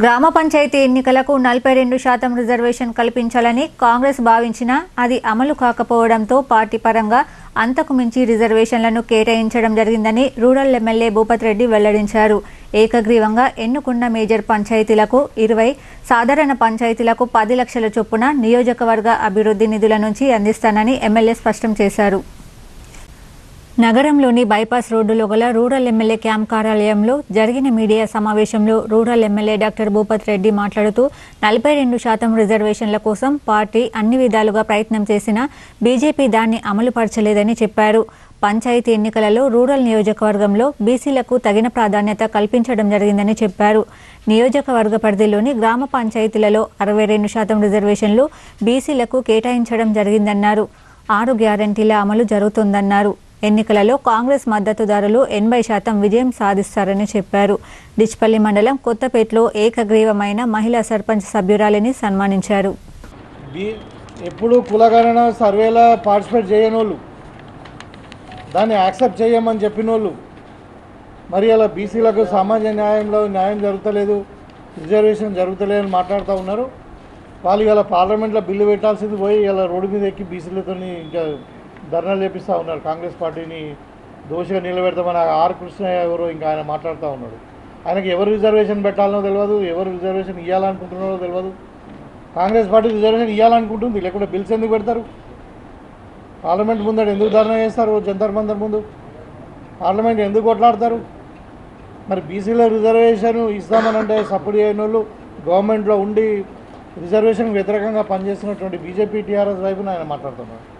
గ్రామ పంచాయతీ ఎన్నికలకు 42% రిజర్వేషన్ కల్పించాలని కాంగ్రెస్ భావించినా అది అమలు కాకపోవడంతో పార్టీ పరంగా అంతకు మించి రిజర్వేషన్లను కేటాయించడం జరిగిందని రూరల్ ఎమ్మెల్యే భూపత్ రెడ్డి వెల్లడించారు. ఏకగ్రీవంగా ఎన్నుకున్న మేజర్ పంచాయతీలకు 20, సాధారణ పంచాయతీలకు 10 లక్షల చొప్పున నియోజకవర్గ అభివృద్ధి నిధుల నుంచి అందిస్తానని ఎమ్మెల్యే స్పష్టం చేశారు. నగరంలోని బైపాస్ రోడ్డులో గల రూరల్ ఎమ్మెల్యే క్యాంప్ కార్యాలయంలో జరిగిన మీడియా సమావేశంలో rural MLA doctor Bhupat Reddy మాట్లాడుతూ 42% రిజర్వేషన్ల కోసం పార్టీ అన్ని విధాలుగా ప్రయత్నం చేసినా బీజేపీ దాన్ని అమలుపరచలేదని చెప్పారు. పంచాయతీ ఎన్నికలలో రూరల్ నియోజకవర్గంలో బీసీలకు తగిన ప్రాధాన్యత కల్పించడం జరిగిందని చెప్పారు. నియోజకవర్గ పరిధిలోని గ్రామ పంచాయతీలలో 62% రిజర్వేషన్లు బీసీలకు కేటాయించడం జరిగిందన్నారు. 6 గ్యారంటీల అమలు జరుగుతోందన్నారు. ఎన్నికలలో కాంగ్రెస్ మద్దతుదారులు 80% విజయం సాధిస్తారని చెప్పారు. డిచ్పల్లి మండలం కొత్తపేటలో ఏకగ్రీవమైన మహిళా సర్పంచ్ సభ్యురాలిని సన్మానించారు. ఎప్పుడు కులగణన సర్వేలో పార్టిసిపేట్ చేయనోళ్ళు, దాన్ని యాక్సెప్ట్ చేయమని చెప్పినోళ్ళు, మరి అలా బీసీలకు సామాజిక న్యాయంలో న్యాయం జరుగుతలేదు, రిజర్వేషన్ జరుగుతలేదని మాట్లాడుతూ ఉన్నారు. వాళ్ళు ఇలా పార్లమెంట్లో బిల్లు పెట్టాల్సింది పోయి ఇలా రోడ్డు మీద ఎక్కి బీసీలతో ఇంకా ధర్నాలు చేపిస్తూ ఉన్నారు. కాంగ్రెస్ పార్టీని దోషిగా నిలబెడతామని ఆర్ కృష్ణయ్య ఎవరో ఇంకా ఆయన మాట్లాడుతూ ఉన్నాడు. ఆయనకి ఎవరు రిజర్వేషన్ పెట్టాలనో తెలియదు, ఎవరు రిజర్వేషన్ ఇవ్వాలనుకుంటున్నారో తెలియదు. కాంగ్రెస్ పార్టీ రిజర్వేషన్ ఇవ్వాలనుకుంటుంది, లేకుంటే బిల్స్ ఎందుకు పెడతారు? పార్లమెంట్ ముందర ఎందుకు ధర్నా చేస్తారు? జంతర్ మంతర్ ముందు పార్లమెంట్ ఎందుకు కొట్లాడతారు? మరి బీసీలో రిజర్వేషన్ ఇస్తామనంటే సపోర్ట్ చేయని వాళ్ళు గవర్నమెంట్లో ఉండి రిజర్వేషన్కి వ్యతిరేకంగా పనిచేస్తున్నటువంటి బీజేపీ టీఆర్ఎస్ వైపున ఆయన మాట్లాడుతున్నారు.